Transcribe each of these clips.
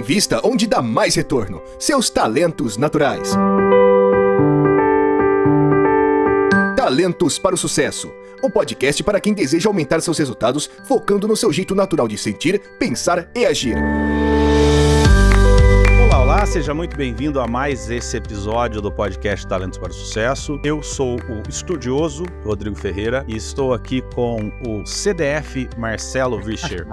Invista onde dá mais retorno. Seus talentos naturais. Talentos para o Sucesso. O podcast para quem deseja aumentar seus resultados, focando no seu jeito natural de sentir, pensar e agir. Olá, seja muito bem-vindo a mais esse episódio do podcast Talentos para o Sucesso. Eu sou o estudioso Rodrigo Ferreira e estou aqui com o CDF Marcelo Vischer.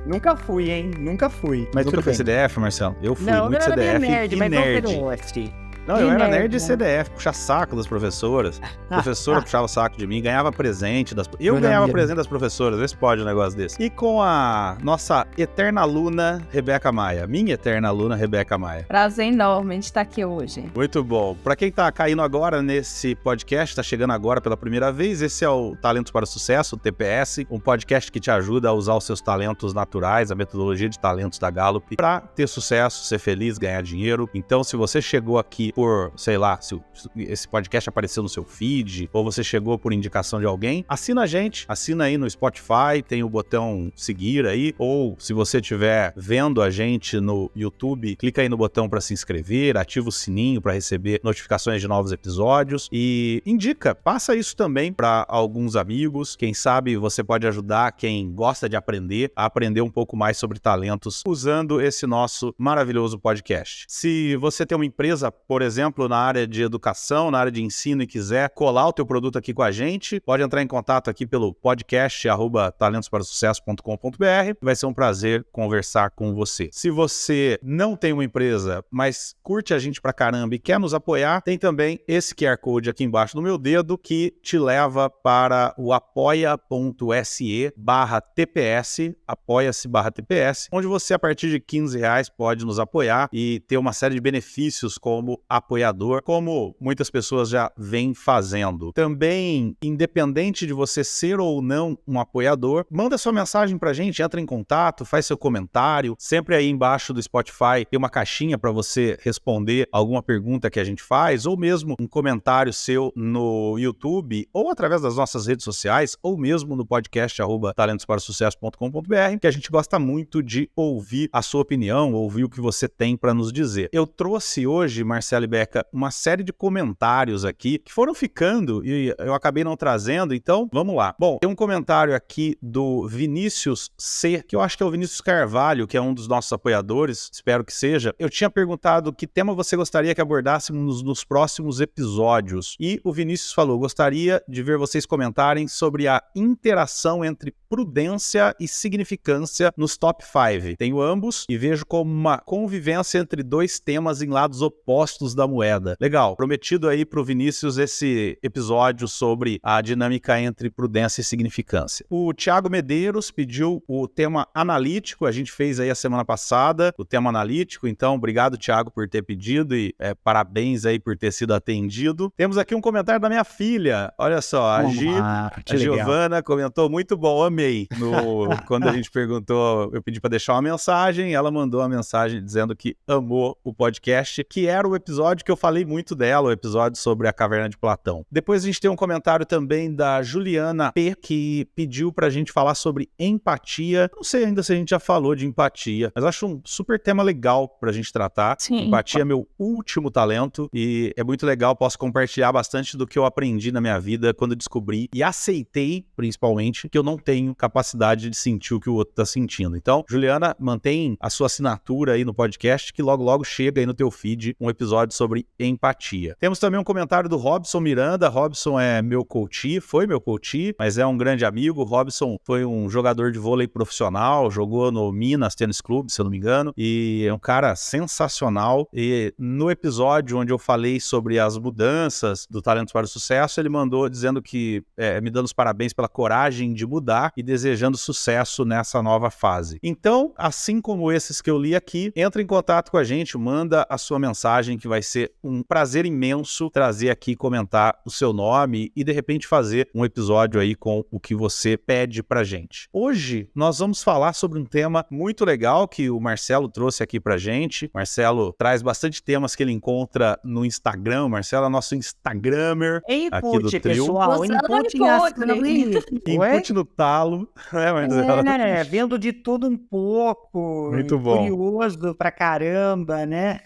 Nunca fui, hein? Nunca fui. Mas nunca foi CDF, Marcelo? Eu fui muito CDF era nerd, e mas nerd. Não, Eu era nerd, nerd e né? CDF, puxar saco das professoras. A professora puxava o saco de mim, ganhava presente das... Eu ganhava presente das professoras, vê se pode um negócio desse. E com a nossa eterna aluna, Rebeca Maia. Minha eterna aluna, Rebeca Maia. Prazer enorme de estar aqui hoje. Muito bom. Pra quem tá caindo agora nesse podcast, tá chegando agora pela primeira vez, esse é o Talentos para o Sucesso, o TPS, um podcast que te ajuda a usar os seus talentos naturais, a metodologia de talentos da Gallup, pra ter sucesso, ser feliz, ganhar dinheiro. Então, se você chegou aqui por, sei lá, se esse podcast apareceu no seu feed, ou você chegou por indicação de alguém, assina a gente, assina aí no Spotify, tem o botão seguir aí, ou se você estiver vendo a gente no YouTube, clica aí no botão para se inscrever, ativa o sininho para receber notificações de novos episódios e indica, passa isso também para alguns amigos, quem sabe você pode ajudar quem gosta de aprender a aprender um pouco mais sobre talentos usando esse nosso maravilhoso podcast. Se você tem uma empresa, por exemplo, na área de educação, na área de ensino e quiser colar o teu produto aqui com a gente, pode entrar em contato aqui pelo podcast@talentosparasucesso.com.br. Vai ser um prazer conversar com você. Se você não tem uma empresa, mas curte a gente pra caramba e quer nos apoiar, tem também esse QR Code aqui embaixo do meu dedo que te leva para o apoia.se/TPS, apoia-se/TPS, onde você, a partir de R$15, pode nos apoiar e ter uma série de benefícios como apoiador, como muitas pessoas já vêm fazendo. Também, independente de você ser ou não um apoiador, manda sua mensagem pra gente, entra em contato, faz seu comentário. Sempre aí embaixo do Spotify tem uma caixinha para você responder alguma pergunta que a gente faz, ou mesmo um comentário seu no YouTube, ou através das nossas redes sociais, ou mesmo no podcast @talentosparasucesso.com.br, que a gente gosta muito de ouvir a sua opinião, ouvir o que você tem para nos dizer. Eu trouxe hoje, Marcelo e Beca, uma série de comentários aqui que foram ficando e eu acabei não trazendo, então vamos lá. Bom, tem um comentário aqui do Vinícius C, que eu acho que é o Vinícius Carvalho, que é um dos nossos apoiadores, espero que seja. Eu tinha perguntado que tema você gostaria que abordássemos nos próximos episódios e o Vinícius falou: gostaria de ver vocês comentarem sobre a interação entre prudência e significância nos top 5. Tenho ambos e vejo como uma convivência entre dois temas em lados opostos da moeda. Legal, prometido aí pro Vinícius esse episódio sobre a dinâmica entre prudência e significância. O Thiago Medeiros pediu o tema analítico, a gente fez aí a semana passada o tema analítico, então obrigado, Thiago, por ter pedido e parabéns aí por ter sido atendido. Temos aqui um comentário da minha filha, olha só, a Giovana comentou: muito bom, amei. Quando a gente perguntou, eu pedi para deixar uma mensagem, ela mandou uma mensagem dizendo que amou o podcast, que era o episódio que eu falei muito dela, o episódio sobre a Caverna de Platão. Depois a gente tem um comentário também da Juliana P, que pediu pra gente falar sobre empatia. Não sei ainda se a gente já falou de empatia, mas acho um super tema legal pra gente tratar. Sim. Empatia é meu último talento e é muito legal, posso compartilhar bastante do que eu aprendi na minha vida quando descobri e aceitei, principalmente, que eu não tenho capacidade de sentir o que o outro tá sentindo. Então, Juliana, mantém a sua assinatura aí no podcast, que logo logo chega aí no teu feed um episódio sobre empatia. Temos também um comentário do Robson Miranda. Robson é meu coach, foi meu coach, mas é um grande amigo. Robson foi um jogador de vôlei profissional, jogou no Minas Tênis Clube, se eu não me engano, e é um cara sensacional. E no episódio onde eu falei sobre as mudanças do Talentos para o Sucesso, ele mandou dizendo que, me dando os parabéns pela coragem de mudar e desejando sucesso nessa nova fase. Então, assim como esses que eu li aqui, entra em contato com a gente, manda a sua mensagem, que vai ser um prazer imenso trazer aqui, comentar o seu nome e de repente fazer um episódio aí com o que você pede pra gente. Hoje nós vamos falar sobre um tema muito legal que o Marcelo trouxe aqui pra gente. Marcelo traz bastante temas que ele encontra no Instagram. O Marcelo é nosso Instagrammer aqui do trio. Pessoal, input Input no no talo. cavalo, né, Marcelo? Vendo de tudo um pouco. Muito bom. Curioso pra caramba, né?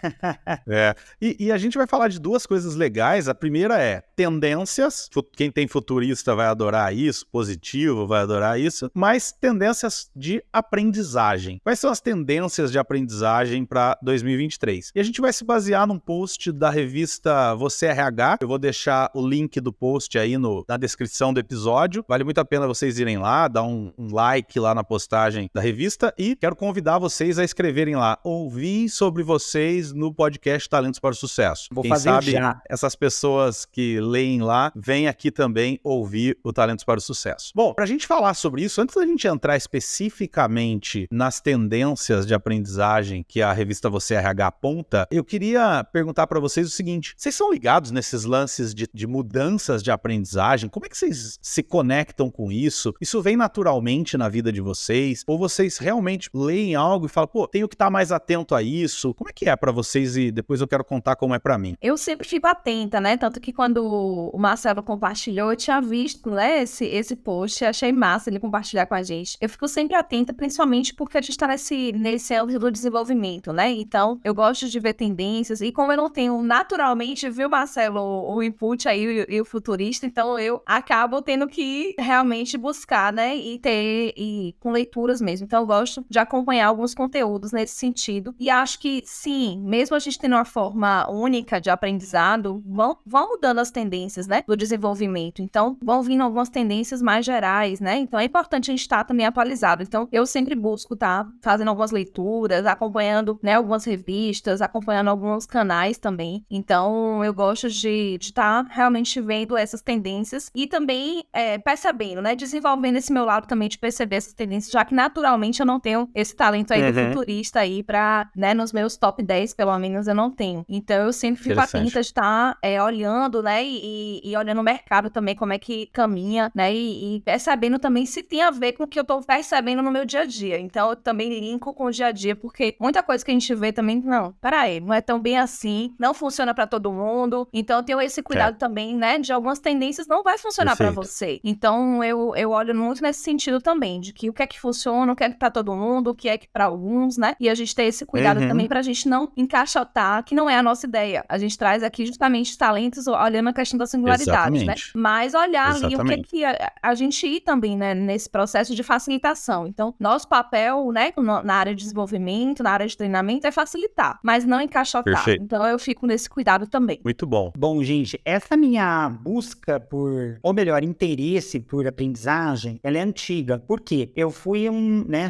E a gente vai falar de duas coisas legais. A primeira é tendências. Quem tem futurista vai adorar isso, positivo vai adorar isso. Mas tendências de aprendizagem. Quais são as tendências de aprendizagem para 2023? E a gente vai se basear num post da revista Você RH. Eu vou deixar o link do post aí na descrição do episódio. Vale muito a pena vocês irem lá, dar um like lá na postagem da revista. E quero convidar vocês a escreverem lá. Ouvi sobre vocês no podcast Talentos para o Sucesso. Vou Quem fazer sabe já. essas pessoas que leem lá, vêm aqui também ouvir o Talentos para o Sucesso. Bom, para a gente falar sobre isso, antes da gente entrar especificamente nas tendências de aprendizagem que a revista Você RH aponta, eu queria perguntar para vocês o seguinte: vocês são ligados nesses lances de mudanças de aprendizagem? Como é que vocês se conectam com isso? Isso vem naturalmente na vida de vocês? Ou vocês realmente leem algo e falam, pô, tenho que estar mais atento a isso? Como é que é para vocês? E depois eu quero contar como é para mim. Eu sempre fico atenta, né? Tanto que quando o Marcelo compartilhou, eu tinha visto, né, esse post, achei massa ele compartilhar com a gente. Eu fico sempre atenta, principalmente porque a gente tá nesse âmbito do desenvolvimento, né? Então, eu gosto de ver tendências, e como eu não tenho naturalmente, viu, Marcelo, o input aí e o futurista, então eu acabo tendo que realmente buscar, né, e com leituras mesmo. Então, eu gosto de acompanhar alguns conteúdos nesse sentido, e acho que, sim, mesmo a gente tendo uma forma única de aprendizado, vão mudando as tendências, né, do desenvolvimento. Então, vão vindo algumas tendências mais gerais, né? Então, é importante a gente estar também atualizado. Então, eu sempre busco estar fazendo algumas leituras, acompanhando, né, algumas revistas, acompanhando alguns canais também. Então, eu gosto de estar realmente vendo essas tendências e também percebendo, né, desenvolvendo esse meu lado também de perceber essas tendências, já que naturalmente eu não tenho esse talento aí do futurista aí pra, né, nos meus top 10, pelo menos, eu não tenho. Então, eu sempre fico atenta de estar olhando, né, e olhando o mercado também, como é que caminha, né, e percebendo também se tem a ver com o que eu tô percebendo no meu dia a dia. Então, eu também linko com o dia a dia, porque muita coisa que a gente vê também, não é tão bem assim, não funciona pra todo mundo. Então, eu tenho esse cuidado também, né, de algumas tendências não vai funcionar pra você. Então, eu olho muito nesse sentido também, de que o que é que funciona, o que é que pra todo mundo, o que é que pra alguns, né, e a gente ter esse cuidado também pra gente não encaixotar, que não é a nossa ideia. A gente traz aqui justamente os talentos, olhando a questão da singularidade, né, mas olhar ali o que é que a gente ir também, né, nesse processo de facilitação. Então, nosso papel, né, na área de desenvolvimento, na área de treinamento, é facilitar, mas não encaixotar. Então, eu fico nesse cuidado também. Muito bom. Bom, gente, essa minha busca por, ou melhor, interesse por aprendizagem, ela é antiga. Por quê? Eu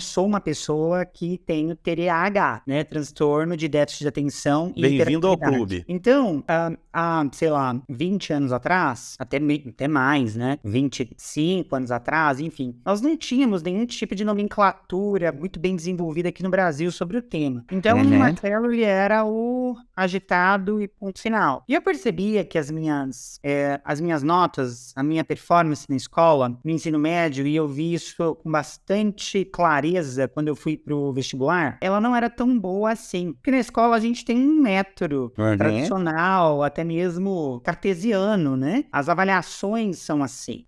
sou uma pessoa que tenho TDAH, né, transtorno de déficit de atenção e Bem-vindo ao hiperatividade. clube. Então, há, sei lá, 20 anos atrás, até mais, né, 25 anos atrás, enfim, nós não tínhamos nenhum tipo de nomenclatura muito bem desenvolvida aqui no Brasil sobre o tema. Então, o Marcelo, ele era o agitado e ponto final. E eu percebia que as minhas notas, a minha performance na escola, no ensino médio, e eu vi isso com bastante clareza quando eu fui pro vestibular, ela não era tão boa assim. Porque na escola a gente tem um método tradicional, até mesmo cartesiano, né? As avaliações são assim.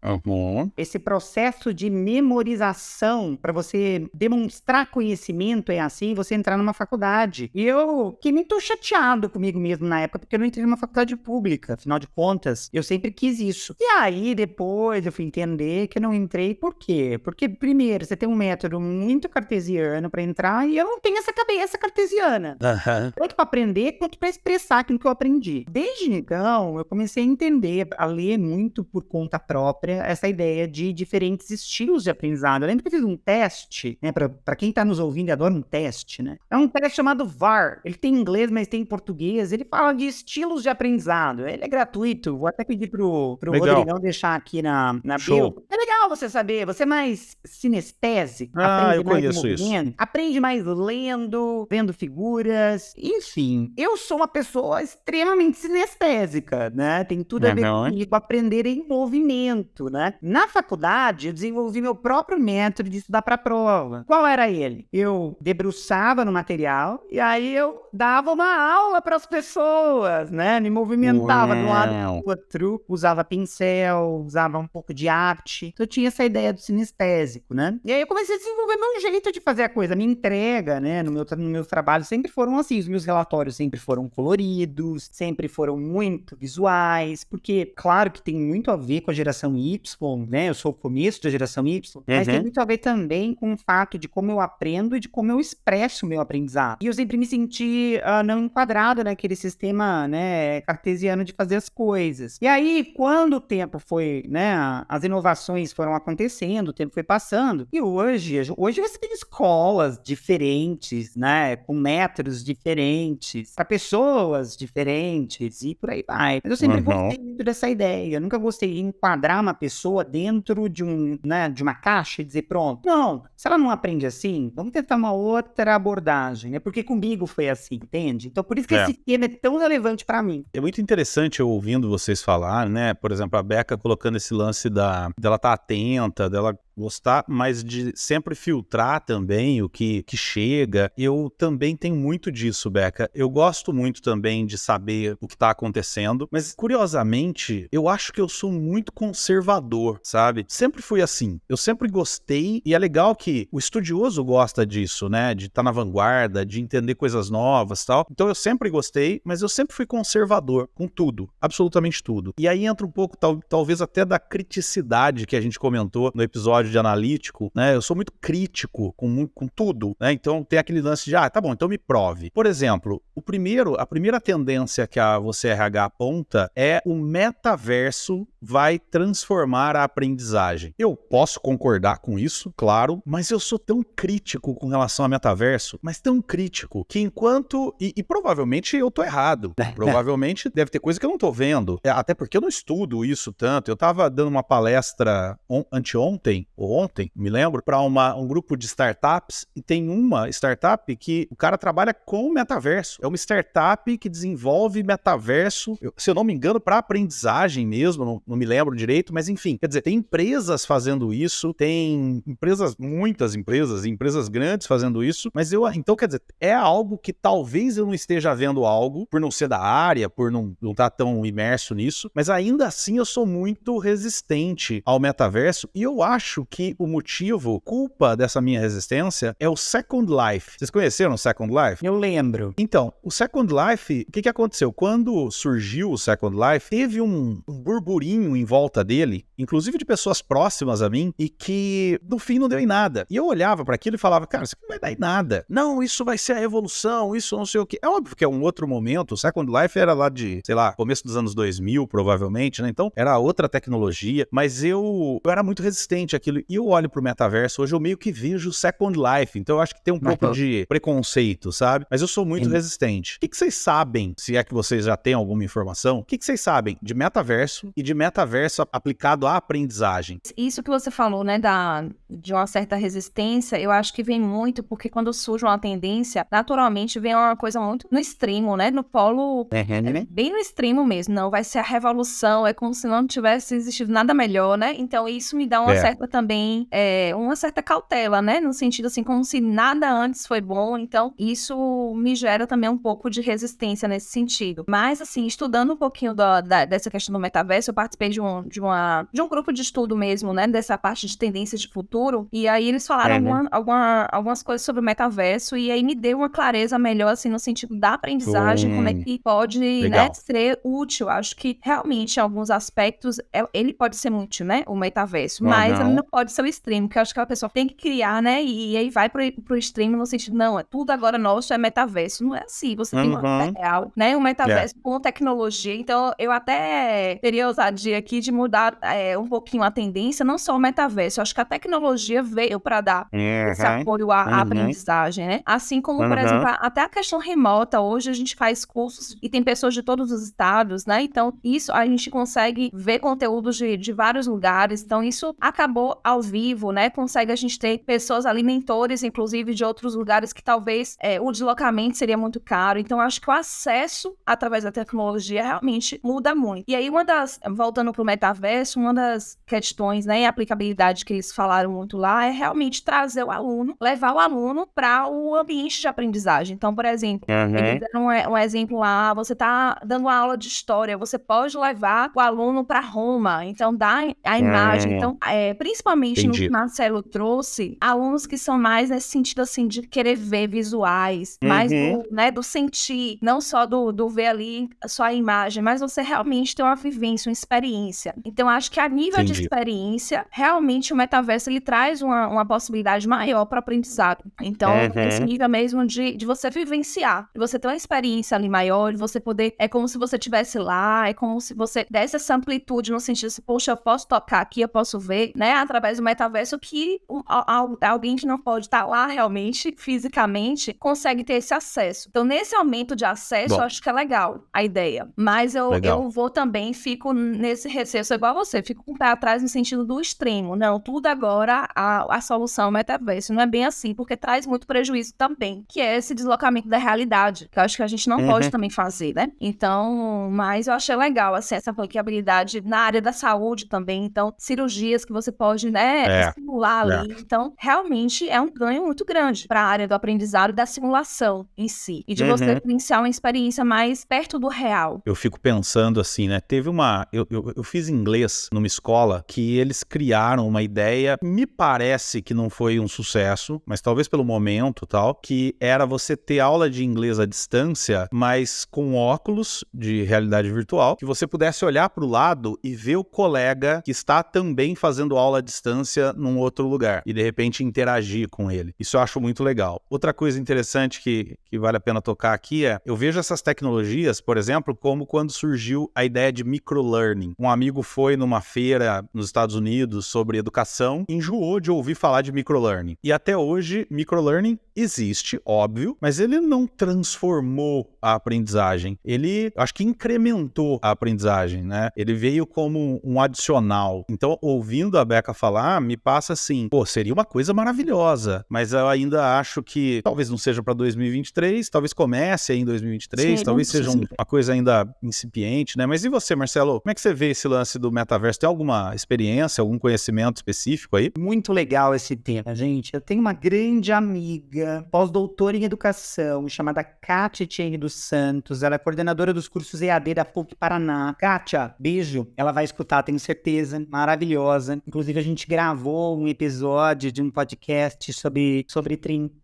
Esse processo de memorização, para você demonstrar conhecimento é assim, você entrar numa faculdade. E eu que nem tô chateado comigo mesmo na época, porque eu não entrei numa faculdade pública, afinal de contas, eu sempre quis isso. E aí, depois, eu fui entender que eu não entrei, por quê? Porque, primeiro, você tem um método muito cartesiano para entrar, e eu não tenho essa cabeça cartesiana. Tanto para aprender, quanto para expressar aquilo que eu aprendi. Desde então, eu comecei a entender, a ler muito por conta própria, essa ideia de diferentes estilos de aprendizado. Eu lembro que eu fiz um teste, né, para quem tá nos ouvindo e adora um teste, né? É um teste chamado VAR. Ele tem em inglês, mas tem em português. Ele fala de estilos de aprendizado. Ele é gratuito. Vou até pedir pro Rodrigão deixar aqui na bio. É legal você saber. Você é mais sinestésico. Eu conheço isso. Aprende mais lendo, vendo figuras. Enfim, eu sou uma pessoa extremamente sinestésica, né? Tem tudo a ver comigo, aprender em movimento, né? Na faculdade, eu desenvolvi meu próprio método de estudar para prova. Qual era ele? Eu debruçava no material e aí eu dava uma aula para as pessoas, né? Me movimentava de um lado para o outro, usava pincel, usava um pouco de arte. Então eu tinha essa ideia método sinestésico, né? E aí eu comecei a desenvolver meu jeito de fazer a coisa, minha entrega, né? No meu trabalho sempre foram assim, os meus relatórios sempre foram coloridos, sempre foram muito visuais, porque, claro que tem muito a ver com a geração Y, né? Eu sou o começo da geração Y, mas tem muito a ver também com o fato de como eu aprendo e de como eu expresso o meu aprendizado. E eu sempre me senti não enquadrado naquele sistema, né, cartesiano de fazer as coisas. E aí, quando o tempo foi, né, as inovações foram acontecendo, o tempo foi passando, e hoje você tem escolas diferentes, né, com métodos diferentes, para pessoas diferentes, e por aí vai. Mas eu sempre gostei muito dessa ideia. Eu nunca gostei de enquadrar uma pessoa dentro de de uma caixa e dizer, pronto. Não, se ela não aprende assim, vamos tentar uma outra abordagem, né? Porque comigo foi assim, entende? Então, por isso que esse tema é tão relevante para mim. É muito interessante eu ouvindo vocês falar, né? Por exemplo, a Beca colocando esse lance dela estar atenta, dela gostar, mas de sempre filtrar também o que chega. Eu também tenho muito disso, Beca. Eu gosto muito também de saber o que está acontecendo, mas curiosamente, eu acho que eu sou muito conservador, sabe? Sempre fui assim. Eu sempre gostei, e é legal que o estudioso gosta disso, né? De estar na vanguarda, de entender coisas novas e tal. Então eu sempre gostei, mas eu sempre fui conservador com tudo, absolutamente tudo. E aí entra um pouco, talvez até da criticidade que a gente comentou no episódio de analítico, né? Eu sou muito crítico com tudo, né? Então tem aquele lance de, tá bom, então me prove. Por exemplo, a primeira tendência que a Você RH aponta é o metaverso vai transformar a aprendizagem. Eu posso concordar com isso, claro, mas eu sou tão crítico com relação ao metaverso, mas tão crítico, que enquanto... E provavelmente eu tô errado. Provavelmente deve ter coisa que eu não tô vendo. Até porque eu não estudo isso tanto. Eu tava dando uma palestra anteontem, ou ontem, me lembro, para um grupo de startups, e tem uma startup que o cara trabalha com o metaverso. É uma startup que desenvolve metaverso, se eu não me engano, para aprendizagem mesmo, não me lembro direito, mas enfim, quer dizer, tem empresas fazendo isso, tem muitas empresas grandes fazendo isso, mas então, quer dizer, é algo que talvez eu não esteja vendo algo, por não ser da área, por não estar tão imerso nisso, mas ainda assim eu sou muito resistente ao metaverso, e eu acho que o motivo, culpa dessa minha resistência, é o Second Life. Vocês conheceram o Second Life? Eu lembro. Então, o Second Life, o que aconteceu? Quando surgiu o Second Life, teve um burburinho em volta dele, inclusive de pessoas próximas a mim, e que no fim não deu em nada. E eu olhava para aquilo e falava, cara, isso não vai dar em nada. Não, isso vai ser a evolução, isso não sei o quê. É óbvio que é um outro momento. O Second Life era lá de, sei lá, começo dos anos 2000, provavelmente, né? Então, era outra tecnologia, mas eu era muito resistente àquilo. E eu olho pro metaverso, hoje eu meio que vejo o Second Life, então eu acho que tem um pouco de preconceito, sabe? Mas eu sou muito resistente. O que vocês sabem, se é que vocês já têm alguma informação, o que vocês sabem de metaverso e de metaverso aplicado à aprendizagem? Isso que você falou, né, de uma certa resistência, eu acho que vem muito porque quando surge uma tendência, naturalmente vem uma coisa muito no extremo, né, no polo, bem no extremo mesmo. Não, vai ser a revolução, é como se não tivesse existido nada melhor, né? Então isso me dá uma certa também, uma certa cautela, né, no sentido assim, como se nada antes foi bom. Então isso me gera também um pouco de resistência nesse sentido. Mas assim, estudando um pouquinho dessa questão do metaverso, eu participei de um grupo de estudo mesmo, né, dessa parte de tendências de futuro, e aí eles falaram algumas coisas sobre o metaverso, e aí me deu uma clareza melhor, assim, no sentido da aprendizagem, como é que pode, né, ser útil. Acho que realmente, em alguns aspectos, ele pode ser muito, né, o metaverso, mas ele não pode ser o extremo, que eu acho que a pessoa tem que criar, né, e aí vai pro extremo no sentido, não, tudo agora nosso é metaverso. Não é assim, você tem uma vida real, né, um metaverso com tecnologia. Então, eu até teria ousadia aqui de mudar um pouquinho a tendência, não só o metaverso. Eu acho que a tecnologia veio para dar esse apoio à aprendizagem, né? Assim como, por exemplo, até a questão remota. Hoje a gente faz cursos e tem pessoas de todos os estados, né? Então, isso a gente consegue ver conteúdos de vários lugares. Então, isso acabou ao vivo, né? Consegue a gente ter pessoas ali, mentores, inclusive, de outros lugares que talvez o deslocamento seria muito caro. Então, acho que o acesso através da tecnologia realmente muda muito. E aí, voltando pro metaverso, uma das questões, né, e aplicabilidade que eles falaram muito lá é realmente trazer o aluno, levar o aluno para o ambiente de aprendizagem. Então, por exemplo, eles deram um exemplo lá, você tá dando uma aula de história, você pode levar o aluno para Roma, então dá a imagem. Então, principalmente no Entendi. que Marcelo trouxe, alunos que são mais nesse sentido, assim, de querer ver visuais, mais do sentir, não só do ver ali só a imagem, mas você realmente ter uma vivência, uma experiência. Então, acho que a nível de Entendi. experiência, realmente o metaverso, ele traz uma possibilidade maior para o aprendizado. Então, esse nível mesmo de você vivenciar, de você ter uma experiência ali maior, de você poder, é como se você estivesse lá, é como se você desse essa amplitude no sentido assim, poxa, eu posso tocar aqui, eu posso ver, né, através do metaverso que alguém que não pode estar lá realmente, fisicamente, consegue ter esse acesso. Então, nesse aumento de acesso, Bom. eu acho que é legal a ideia. Mas Legal. eu vou também, fico nesse receio, sou igual a você, fico com o pé atrás no sentido do extremo. Não, tudo agora, a solução é o metaverso. Não é bem assim, porque traz muito prejuízo também, que é esse deslocamento da realidade, que eu acho que a gente não pode também fazer, né? Então, mas eu achei legal, assim, essa aplicabilidade na área da saúde também. Então, cirurgias que você pode, né, simular ali. Então, realmente é um ganho muito grande para a área do aprendizado e da simulação em si. E de você vivenciar uma experiência mais perto do real. Eu fico pensando assim, né? Teve uma... Eu fiz inglês numa escola que eles criaram uma ideia, me parece que não foi um sucesso, mas talvez pelo momento e tal, que era você ter aula de inglês à distância, mas com óculos de realidade virtual, que você pudesse olhar para o lado e ver o colega que está também fazendo aula à distância num outro lugar e de repente interagir com ele. Isso eu acho muito legal. Outra coisa interessante que vale a pena tocar aqui é, eu vejo essas tecnologias, por exemplo, como quando surgiu a ideia de microlearning. Um amigo foi numa feira nos Estados Unidos sobre educação, enjoou de ouvir falar de microlearning. E até hoje, microlearning existe, óbvio, mas ele não transformou a aprendizagem. Ele, acho que incrementou a aprendizagem, né? Ele veio como um adicional. Então, ouvindo a Becca falar, me passa assim, pô, seria uma coisa maravilhosa, mas eu ainda acho que talvez não seja para 2023, talvez comece aí em 2023, Sim, talvez seja uma coisa ainda incipiente, né? Mas e você, Marcelo? Como é que você vê esse lance do metaverso? Tem alguma experiência, algum conhecimento específico aí? Muito legal esse tema, gente. Eu tenho uma grande amiga, pós-doutora em educação, chamada Kátia Thierry dos Santos. Ela é coordenadora dos cursos EAD da PUC Paraná. Kátia, beijo. Ela vai escutar, tenho certeza. Maravilhosa. Inclusive, a gente gravou um episódio de um podcast sobre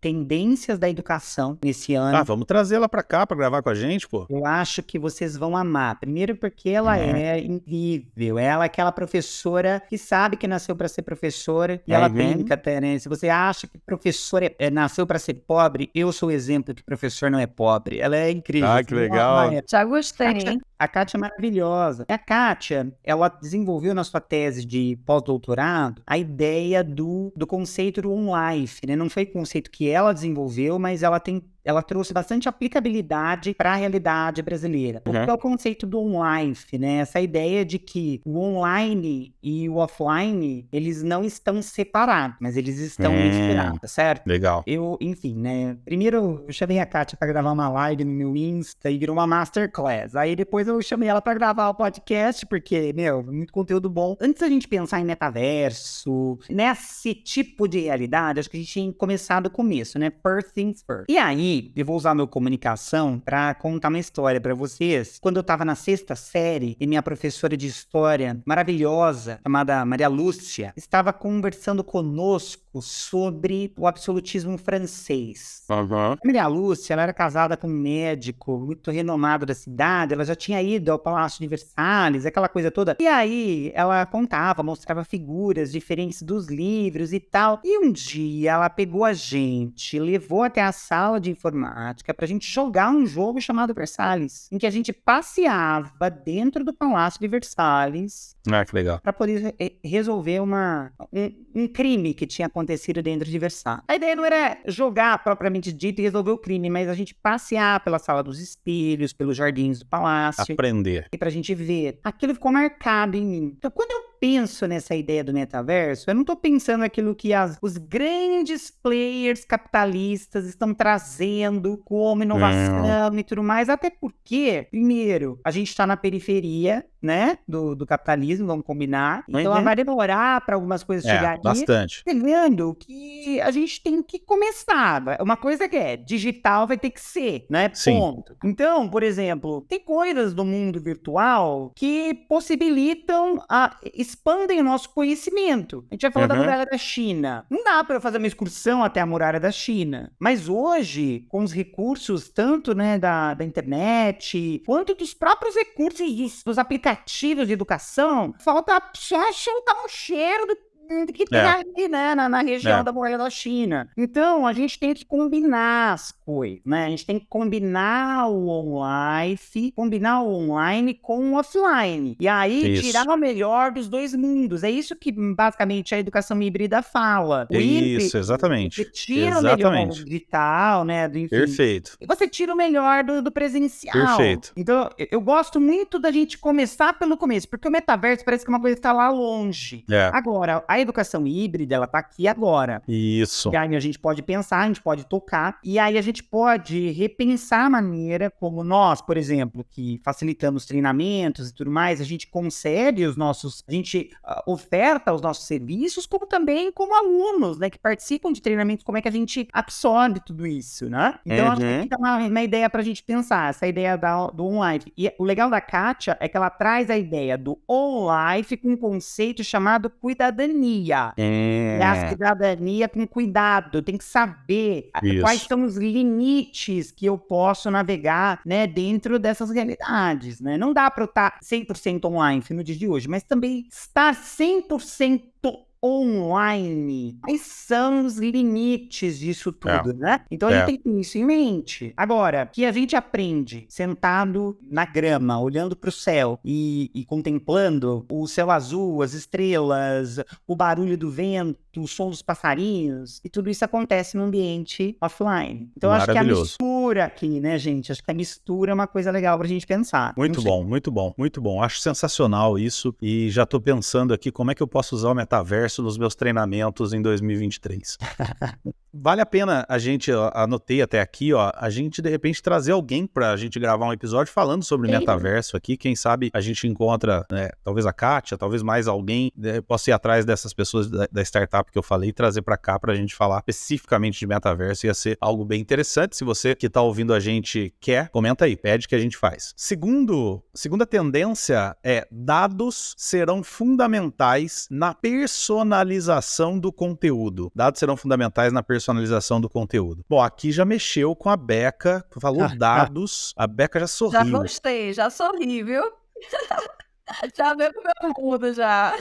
tendências da educação nesse ano. Ah, vamos trazer ela pra cá pra gravar com a gente, pô. Eu acho que vocês vão amar. Primeiro porque ela é incrível. Ela é aquela professora que sabe que nasceu pra ser professora. E ela brinca até, né? Se você acha que professor nasceu pra ser pobre, eu sou o exemplo que professor não é pobre. Ela é incrível. Ah, que legal. Já gostei, hein? A Kátia é maravilhosa. A Kátia, ela desenvolveu na sua tese de pós-doutorado a ideia do conceito do on-life, né? Não foi o conceito que ela desenvolveu, mas ela trouxe bastante aplicabilidade para a realidade brasileira. O que é o conceito do on-life, né? Essa ideia de que o online e o offline, eles não estão separados, mas eles estão misturados, certo? Legal. Enfim, né? Primeiro eu chamei a Kátia para gravar uma live no meu Insta e virou uma masterclass. Aí depois eu chamei ela para gravar o podcast, porque, muito conteúdo bom. Antes da gente pensar em metaverso, nesse tipo de realidade, acho que a gente tinha começado do começo, né? First things first. E aí, eu vou usar meu comunicação para contar uma história para vocês. Quando eu tava na 6ª série e minha professora de história maravilhosa, chamada Maria Lúcia, estava conversando conosco sobre o absolutismo francês. A Maria Lúcia, ela era casada com um médico muito renomado da cidade, ela já tinha ido ao Palácio de Versalhes, aquela coisa toda. E aí, ela contava, mostrava figuras diferentes dos livros e tal. E um dia, ela pegou a gente, levou até a sala de informática pra gente jogar um jogo chamado Versalhes, em que a gente passeava dentro do Palácio de Versalhes. Ah, que legal. Pra poder resolver um crime que tinha acontecido dentro de Versalhes. A ideia não era jogar propriamente dito e resolver o crime, mas a gente passear pela Sala dos Espelhos, pelos jardins do palácio. Aprender. E pra gente ver. Aquilo ficou marcado em mim. Então, quando eu penso nessa ideia do metaverso, eu não tô pensando naquilo que os grandes players capitalistas estão trazendo como inovação e tudo mais, até porque, primeiro, a gente tá na periferia, né, do capitalismo, vamos combinar. Então, vai demorar para algumas coisas chegar aqui. Bastante. Entendendo que a gente tem que começar. Uma coisa que digital vai ter que ser, né? Sim. Ponto. Então, por exemplo, tem coisas do mundo virtual que possibilitam, expandem o nosso conhecimento. A gente vai falar da muralha da China. Não dá para eu fazer uma excursão até a muralha da China. Mas hoje, com os recursos tanto, né, da internet, quanto dos próprios recursos dos aplicativos de educação, falta só dar um cheiro do que tem ali, né, na região da muralha da China. Então, a gente tem que combinar as coisas, né? A gente tem que combinar o online com o offline. E aí, tirar o melhor dos dois mundos. É isso que, basicamente, a educação híbrida fala. O isso, exatamente. Você tira o melhor do digital, né? Enfim. Perfeito. E você tira o melhor do presencial. Perfeito. Então, eu gosto muito da gente começar pelo começo, porque o metaverso parece que é uma coisa que está lá longe. Agora, a educação híbrida, ela tá aqui agora. Isso. E aí a gente pode pensar, a gente pode tocar, e aí a gente pode repensar a maneira como nós, por exemplo, que facilitamos treinamentos e tudo mais, a gente concede a gente oferta os nossos serviços, como também como alunos, né, que participam de treinamentos, como é que a gente absorve tudo isso, né? Então, acho que é uma ideia pra gente pensar, essa ideia do online. E o legal da Kátia é que ela traz a ideia do on-life com um conceito chamado cuidadania. A cidadania com cuidado, eu tenho que saber quais são os limites que eu posso navegar, né, dentro dessas realidades, né? Não dá para eu estar 100% online no dia de hoje, mas também estar 100% online. Quais são os limites disso tudo, né? Então, a gente tem que ter isso em mente. Agora, que a gente aprende sentado na grama, olhando para o céu e contemplando o céu azul, as estrelas, o barulho do vento, o som dos passarinhos, e tudo isso acontece no ambiente offline. Então, acho que a mistura aqui, né, gente? Acho que a mistura é uma coisa legal pra gente pensar. Muito bom, muito bom, muito bom. Acho sensacional isso, e já tô pensando aqui como é que eu posso usar o metaverso nos meus treinamentos em 2023. Vale a pena a gente, anotei até aqui, a gente de repente trazer alguém pra gente gravar um episódio falando sobre metaverso aqui. Quem sabe a gente encontra, né, talvez a Kátia, talvez mais alguém, possa ir atrás dessas pessoas da startup que eu falei e trazer pra cá pra gente falar especificamente de metaverso. Ia ser algo bem interessante. Se você que tá ouvindo a gente quer, comenta aí, pede que a gente faz. Segunda tendência é: dados serão fundamentais na personalização do conteúdo. Dados serão fundamentais na personalização do conteúdo. Bom, aqui já mexeu com a Beca, falou dados, a Beca já sorriu. Já gostei, já sorri, viu? Já veio pro meu mundo, já.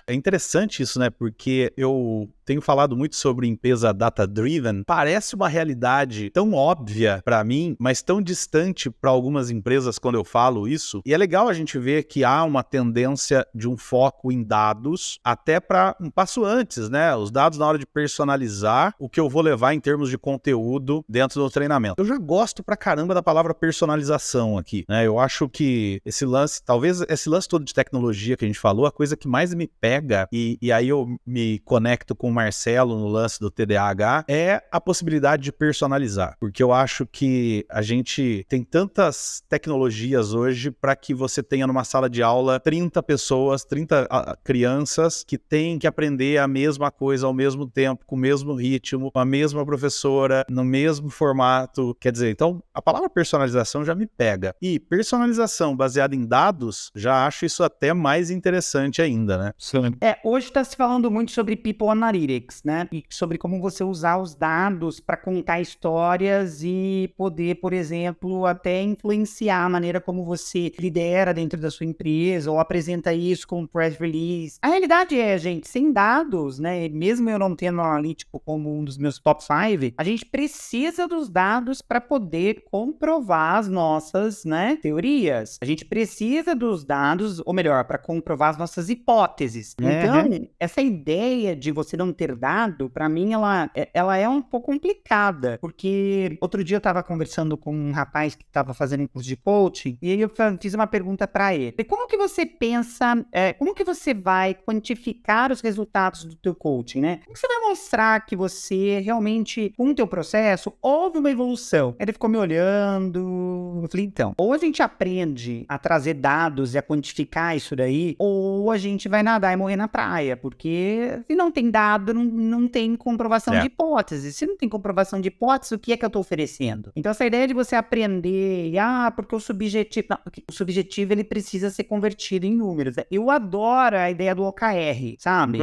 É interessante isso, né? Porque eu tenho falado muito sobre empresa data-driven. Parece uma realidade tão óbvia para mim, mas tão distante para algumas empresas quando eu falo isso. E é legal a gente ver que há uma tendência de um foco em dados, até para um passo antes, né? Os dados na hora de personalizar o que eu vou levar em termos de conteúdo dentro do treinamento. Eu já gosto pra caramba da palavra personalização aqui, né? Eu acho que esse lance, talvez esse lance todo de tecnologia que a gente falou, a coisa que mais me pega, e aí eu me conecto com o Marcelo no lance do TDAH, é a possibilidade de personalizar. Porque eu acho que a gente tem tantas tecnologias hoje para que você tenha numa sala de aula 30 pessoas, 30 crianças que têm que aprender a mesma coisa ao mesmo tempo, com o mesmo ritmo, com a mesma professora, no mesmo formato. Quer dizer, então, a palavra personalização já me pega. E personalização baseada em dados, já acho isso até mais interessante ainda, né? Sim. Hoje está se falando muito sobre People Analytics, né? E sobre como você usar os dados para contar histórias e poder, por exemplo, até influenciar a maneira como você lidera dentro da sua empresa ou apresenta isso com um press release. A realidade é, gente, sem dados, né? Mesmo eu não tendo analítico como um dos meus top 5, a gente precisa dos dados para poder comprovar as nossas, né, teorias. A gente precisa dos dados, ou melhor, para comprovar as nossas hipóteses. Então, essa ideia de você não não ter dado, pra mim, ela é um pouco complicada, porque outro dia eu tava conversando com um rapaz que tava fazendo um curso de coaching, e aí eu fiz uma pergunta pra ele. Como que você pensa, como que você vai quantificar os resultados do teu coaching, né? Como que você vai mostrar que você realmente, com o teu processo, houve uma evolução? Ele ficou me olhando, eu falei, então, ou a gente aprende a trazer dados e a quantificar isso daí, ou a gente vai nadar e morrer na praia, porque se não tem dado, não tem comprovação de hipótese. Se não tem comprovação de hipótese, o que é que eu tô oferecendo? Então, essa ideia de você aprender, porque o subjetivo... Não, o subjetivo, ele precisa ser convertido em números. Eu adoro a ideia do OKR, sabe?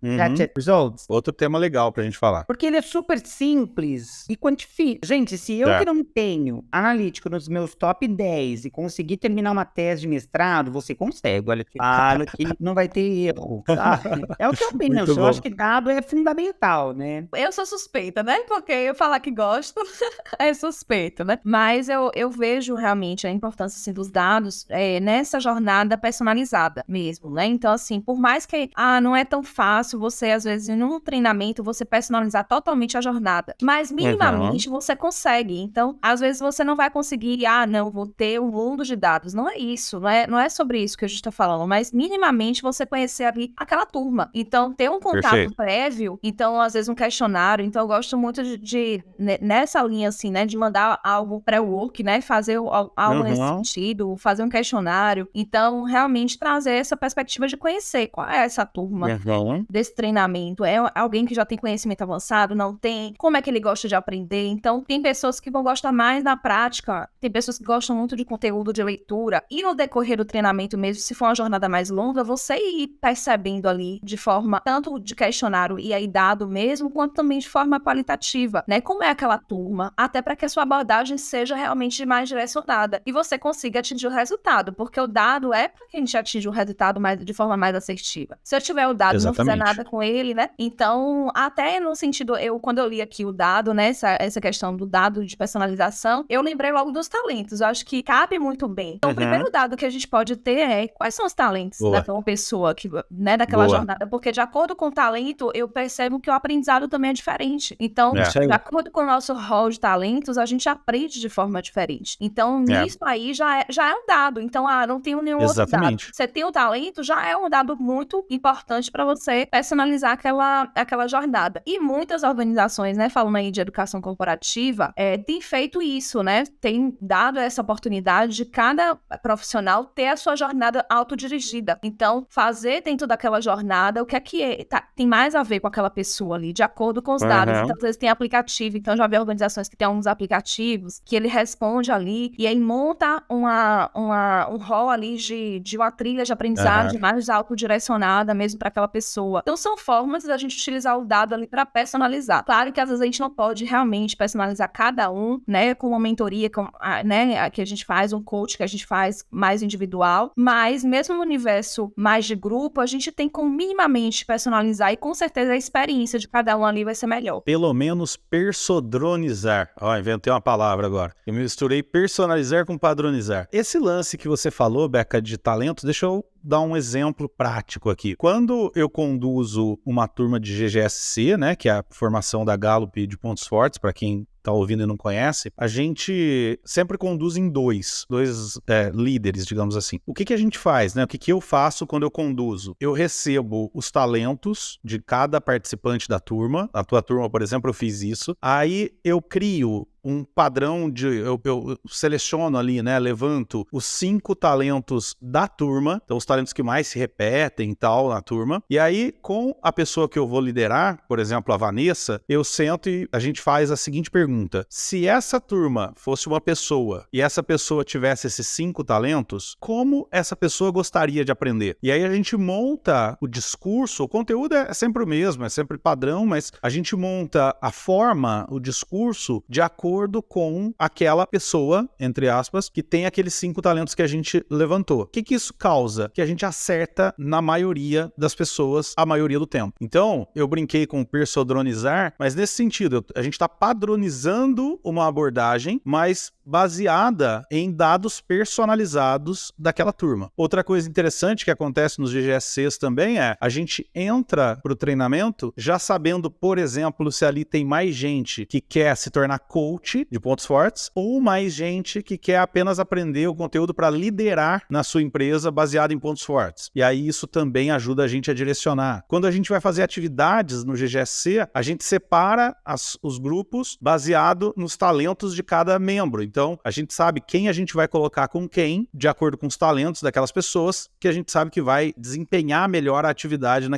Get results. Outro tema legal pra gente falar. Porque ele é super simples e quantifica. Gente, se eu que não tenho analítico nos meus top 10 e conseguir terminar uma tese de mestrado, você consegue. Olha, falo que não vai ter erro, sabe? É o que eu penso. Eu acho que dado é fundamental, né? Eu sou suspeita, né? Porque eu falar que gosto é suspeito, né? Mas eu vejo realmente a importância, assim, dos dados nessa jornada personalizada mesmo, né? Então, assim, por mais que não é tão fácil você, às vezes, em um treinamento, você personalizar totalmente a jornada, mas minimamente você consegue. Então, às vezes você não vai conseguir, não, vou ter um mundo de dados. Não é isso, não é sobre isso que a gente tá falando, mas minimamente você conhecer ali aquela turma. Então, ter um contato prévio, então, às vezes, um questionário. Então, eu gosto muito de nessa linha, assim, né, de mandar algo pré-work, né, fazer algo nesse sentido, fazer um questionário. Então, realmente trazer essa perspectiva de conhecer qual é essa turma desse treinamento. É alguém que já tem conhecimento avançado? Não tem? Como é que ele gosta de aprender? Então, tem pessoas que vão gostar mais na prática, tem pessoas que gostam muito de conteúdo de leitura, e no decorrer do treinamento mesmo, se for uma jornada mais longa, você ir percebendo ali de forma, tanto de questionário e aí dado mesmo, quanto também de forma qualitativa, né? Como é aquela turma, até para que a sua abordagem seja realmente mais direcionada e você consiga atingir o resultado, porque o dado é para que a gente atinja o resultado de forma mais assertiva. Se eu tiver o dado e não fizer nada com ele, né? Então, até no sentido, quando eu li aqui o dado, né? Essa questão do dado de personalização, eu lembrei logo dos talentos. Eu acho que cabe muito bem. Então, o primeiro dado que a gente pode ter é quais são os talentos daquela pessoa, né, daquela jornada, porque de acordo com o talento, eu percebo que o aprendizado também é diferente. Então, de acordo com o nosso rol de talentos, a gente aprende de forma diferente. Então, nisso aí já é um dado. Então, não tenho nenhum outro dado. Você tem o talento, já é um dado muito importante para você personalizar aquela jornada. E muitas organizações, né, falando aí de educação corporativa, têm feito isso, né? Tem dado essa oportunidade de cada profissional ter a sua jornada autodirigida. Então, fazer dentro daquela jornada o que tem mais a ver com aquela pessoa ali, de acordo com os dados. Então, às vezes tem aplicativo, então já vi organizações que tem alguns aplicativos que ele responde ali e aí monta um rol ali de uma trilha de aprendizagem mais autodirecionada mesmo para aquela pessoa. Então, são formas da gente utilizar o dado ali para personalizar. Claro que às vezes a gente não pode realmente personalizar cada um, né, com uma mentoria, né, que a gente faz, um coach que a gente faz mais individual, mas mesmo no universo mais de grupo, a gente tem como minimamente personalizar e com certeza a experiência de cada um ali vai ser melhor. Pelo menos persodronizar. Inventei uma palavra agora. Eu misturei personalizar com padronizar. Esse lance que você falou, Beca, de talento, deixa eu dar um exemplo prático aqui. Quando eu conduzo uma turma de GGSC, né, que é a formação da Gallup de pontos fortes, para quem tá ouvindo e não conhece, a gente sempre conduz em dois líderes, digamos assim. O que a gente faz, né? O que eu faço quando eu conduzo? Eu recebo os talentos de cada participante da turma. Na tua turma, por exemplo, eu fiz isso. Aí eu crio um padrão eu seleciono ali, né, levanto os 5 talentos da turma, então os talentos que mais se repetem e tal na turma, e aí com a pessoa que eu vou liderar, por exemplo, a Vanessa, eu sento e a gente faz a seguinte pergunta: se essa turma fosse uma pessoa e essa pessoa tivesse esses 5 talentos, como essa pessoa gostaria de aprender? E aí a gente monta o discurso, o conteúdo é sempre o mesmo, é sempre padrão, mas a gente monta a forma, o discurso de acordo acordo com aquela pessoa, entre aspas, que tem aqueles 5 talentos que a gente levantou. O que isso causa? Que a gente acerta na maioria das pessoas a maioria do tempo. Então, eu brinquei com persodronizar, mas nesse sentido, a gente está padronizando uma abordagem, mas baseada em dados personalizados daquela turma. Outra coisa interessante que acontece nos GGSCs também é, a gente entra para o treinamento já sabendo, por exemplo, se ali tem mais gente que quer se tornar coach de pontos fortes ou mais gente que quer apenas aprender o conteúdo para liderar na sua empresa baseado em pontos fortes. E aí isso também ajuda a gente a direcionar. Quando a gente vai fazer atividades no GGSC, a gente separa os grupos baseado nos talentos de cada membro. Então, a gente sabe quem a gente vai colocar com quem, de acordo com os talentos daquelas pessoas, que a gente sabe que vai desempenhar melhor a atividade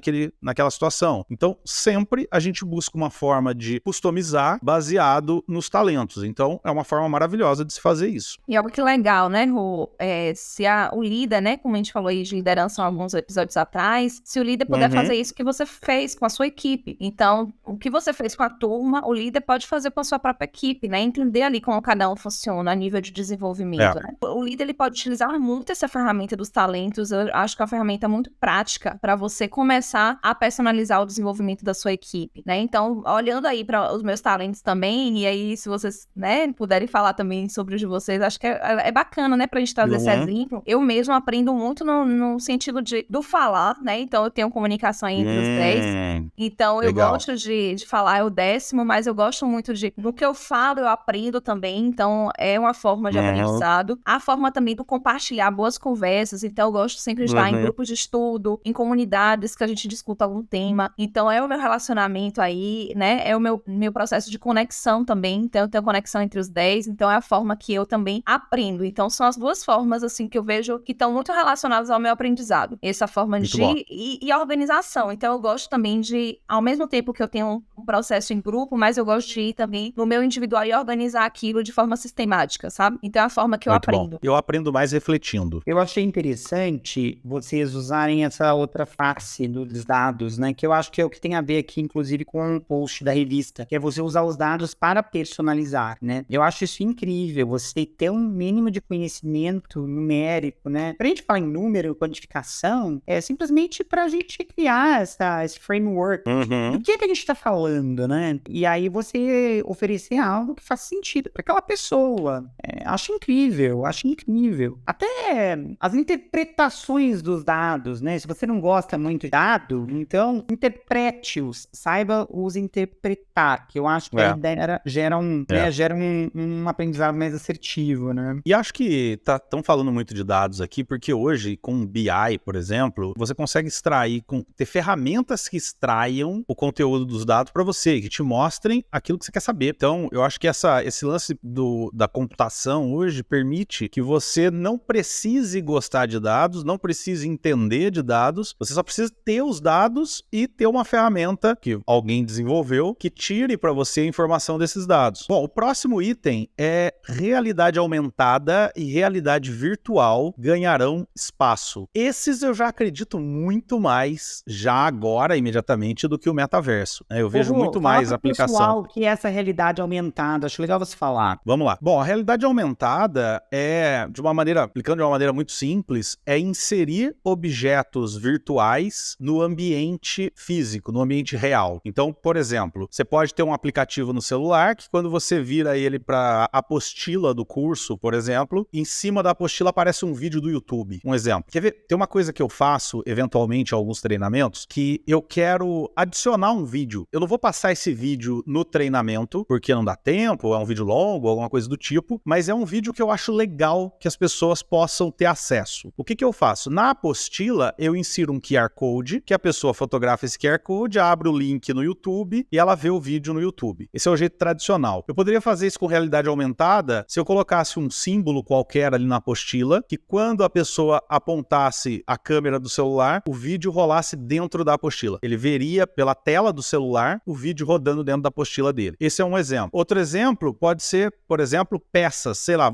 naquela situação. Então, sempre a gente busca uma forma de customizar baseado nos talentos. Então, é uma forma maravilhosa de se fazer isso. E algo que legal, né, Rô? Se o líder, né, como a gente falou aí de liderança alguns episódios atrás, se o líder puder fazer isso que você fez com a sua equipe. Então, o que você fez com a turma, o líder pode fazer com a sua própria equipe, né? Entender ali como cada um funciona a nível de desenvolvimento, né? O líder, ele pode utilizar muito essa ferramenta dos talentos. Eu acho que é uma ferramenta muito prática para você começar a personalizar o desenvolvimento da sua equipe, né? Então, olhando aí para os meus talentos também, e aí se vocês, né, puderem falar também sobre os de vocês, acho que é bacana, né, pra gente trazer esse exemplo. Eu mesmo aprendo muito no sentido do falar, né? Então, eu tenho comunicação aí entre os 10. Então, eu gosto de falar, é o 10º, mas eu gosto muito do que eu falo, eu aprendo também. Então, é uma forma de aprendizado. A forma também do compartilhar boas conversas. Então, eu gosto sempre de estar em grupos de estudo, em comunidades que a gente discuta algum tema. Então, é o meu relacionamento aí, né? É o meu processo de conexão também. Então, eu tenho conexão entre os 10. Então, é a forma que eu também aprendo. Então, são as duas formas, assim, que eu vejo que estão muito relacionadas ao meu aprendizado. Essa forma e organização. Então, eu gosto também de, ao mesmo tempo que eu tenho um processo em grupo, mas eu gosto de ir também no meu individual e organizar aquilo de forma sistemática, sabe? Então, é a forma que eu aprendo. Bom. Eu aprendo mais refletindo. Eu achei interessante vocês usarem essa outra face dos dados, né? Que eu acho que é o que tem a ver aqui, inclusive, com o post da revista, que é você usar os dados para personalizar, né? Eu acho isso incrível, você ter um mínimo de conhecimento numérico, né? Pra gente falar em número, quantificação, é simplesmente pra gente criar esse framework. Do que a gente tá falando, né? E aí você oferecer algo que faz sentido para aquela pessoa. Acho incrível. Até as interpretações dos dados, né? Se você não gosta muito de dado, então interprete-os, saiba os interpretar, que eu acho que a ideia gera um aprendizado mais assertivo, né? E acho que estão falando muito de dados aqui, porque hoje, com BI, por exemplo, você consegue extrair, ter ferramentas que extraiam o conteúdo dos dados para você, que te mostrem aquilo que você quer saber. Então, eu acho que esse lance da computação hoje permite que você não precise gostar de dados, não precise entender de dados, você só precisa ter os dados e ter uma ferramenta que alguém desenvolveu que tire para você a informação desses dados. Bom, o próximo item é realidade aumentada e realidade virtual ganharão espaço. Esses eu já acredito muito mais, já agora, imediatamente, do que o metaverso. Eu vejo muito mais aplicação. Pessoal, o que é essa realidade aumentada? Acho legal você falar. Vamos lá. Bom, a realidade aumentada aplicando de uma maneira muito simples, é inserir objetos virtuais no ambiente físico, no ambiente real. Então, por exemplo, você pode ter um aplicativo no celular que quando você vira ele para a apostila do curso, por exemplo, em cima da apostila aparece um vídeo do YouTube. Um exemplo. Quer ver? Tem uma coisa que eu faço, eventualmente, em alguns treinamentos, que eu quero adicionar um vídeo. Eu não vou passar esse vídeo no treinamento, porque não dá tempo, é um vídeo longo, alguma coisa do tipo, mas é um vídeo que eu acho legal que as pessoas possam ter acesso. O que eu faço? Na apostila, eu insiro um QR Code, que a pessoa fotografa esse QR Code, abre o link no YouTube e ela vê o vídeo no YouTube. Esse é o jeito tradicional. Eu poderia fazer isso com realidade aumentada se eu colocasse um símbolo qualquer ali na apostila, que quando a pessoa apontasse a câmera do celular, o vídeo rolasse dentro da apostila. Ele veria pela tela do celular o vídeo rodando dentro da apostila dele. Esse é um exemplo. Outro exemplo pode ser, por exemplo, peças. Sei lá,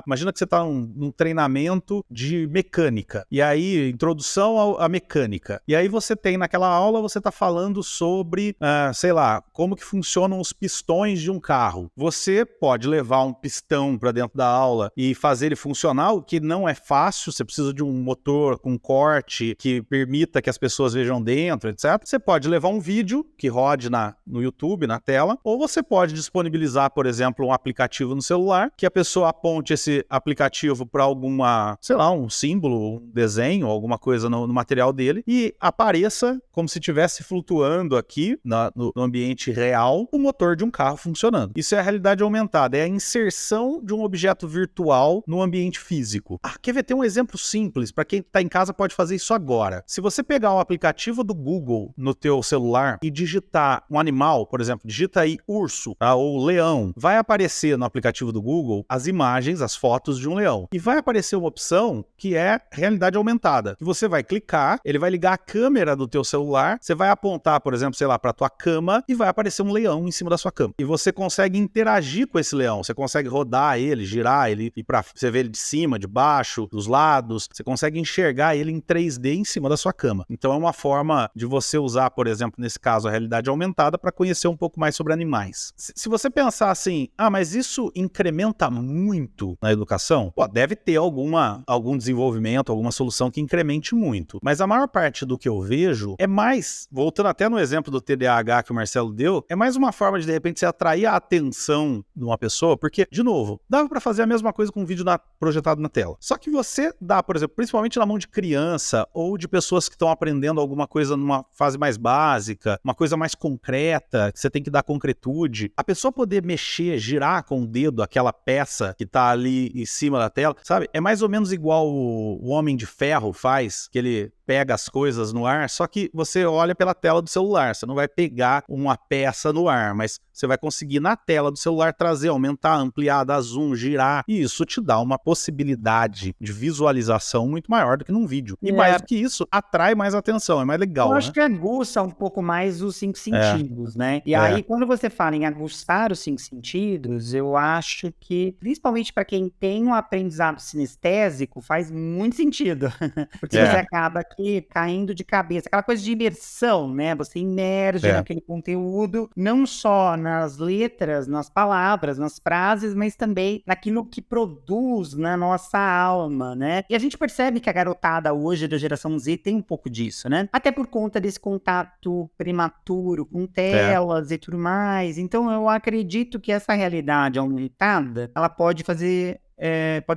imagina que você está num treinamento de mecânica. E aí, introdução à mecânica. E aí você tem, naquela aula, você está falando sobre, sei lá, como que funcionam os pistões de um carro. carro. Você pode levar um pistão para dentro da aula e fazer ele funcionar, o que não é fácil. Você precisa de um motor com corte que permita que as pessoas vejam dentro, etc. Você pode levar um vídeo que rode no YouTube, na tela, ou você pode disponibilizar, por exemplo, um aplicativo no celular, que a pessoa aponte esse aplicativo para alguma, sei lá, um símbolo, um desenho, alguma coisa no material dele, e apareça como se estivesse flutuando aqui no ambiente real o motor de um carro funcionando. Isso é a realidade aumentada, é a inserção de um objeto virtual no ambiente físico. Quer ver? Tem um exemplo simples, para quem está em casa pode fazer isso agora. Se você pegar o aplicativo do Google no teu celular e digitar um animal, por exemplo, digita aí urso, tá? Ou leão, vai aparecer no aplicativo do Google as imagens, as fotos de um leão. E vai aparecer uma opção que é realidade aumentada, que você vai clicar, ele vai ligar a câmera do teu celular, você vai apontar, por exemplo, sei lá, para tua cama e vai aparecer um leão em cima da sua cama. E você consegue interagir com esse leão, você consegue rodar ele, girar ele, e você vê ele de cima, de baixo, dos lados, você consegue enxergar ele em 3D em cima da sua cama. Então é uma forma de você usar, por exemplo, nesse caso, a realidade aumentada para conhecer um pouco mais sobre animais. Se você pensar assim, mas isso incrementa muito na educação, deve ter algum desenvolvimento, alguma solução que incremente muito. Mas a maior parte do que eu vejo é mais, voltando até no exemplo do TDAH que o Marcelo deu, é mais uma forma de repente, você atrair a atenção de uma pessoa, porque, de novo, dava para fazer a mesma coisa com um vídeo projetado na tela. Só que você dá, por exemplo, principalmente na mão de criança ou de pessoas que estão aprendendo alguma coisa numa fase mais básica, uma coisa mais concreta, que você tem que dar concretude, a pessoa poder mexer, girar com o dedo aquela peça que tá ali em cima da tela, sabe? É mais ou menos igual o Homem de Ferro faz, que ele pega as coisas no ar, só que você olha pela tela do celular, você não vai pegar uma peça no ar, mas você vai conseguir na tela do celular trazer, aumentar, ampliar, dar zoom, girar, e isso te dá uma possibilidade de visualização muito maior do que num vídeo. E mais do que isso, atrai mais atenção, é mais legal, Eu acho que aguça um pouco mais os 5 sentidos, né? E aí, quando você fala em aguçar os 5 sentidos, eu acho que, principalmente para quem tem um aprendizado sinestésico, faz muito sentido. Porque você acaba aqui caindo de cabeça. Aquela coisa de imersão, né? Você imerge naquele conteúdo, não só nas letras, nas palavras, nas frases, mas também naquilo que produz na nossa alma, né? E a gente percebe que a garotada hoje da geração Z tem um pouco disso, né? Até por conta desse contato prematuro com telas e tudo mais. Então, eu acredito que essa realidade aumentada, ela pode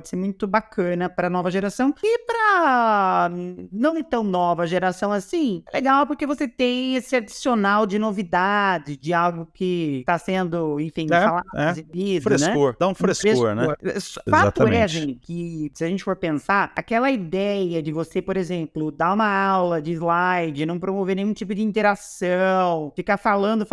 ser muito bacana para a nova geração. E para não tão nova geração assim, é legal porque você tem esse adicional de novidade, de algo que está sendo, enfim, falado, exibido, frescor, né? Dá um frescor, né? Fato é, gente, que se a gente for pensar, aquela ideia de você, por exemplo, dar uma aula de slide, não promover nenhum tipo de interação, ficar falando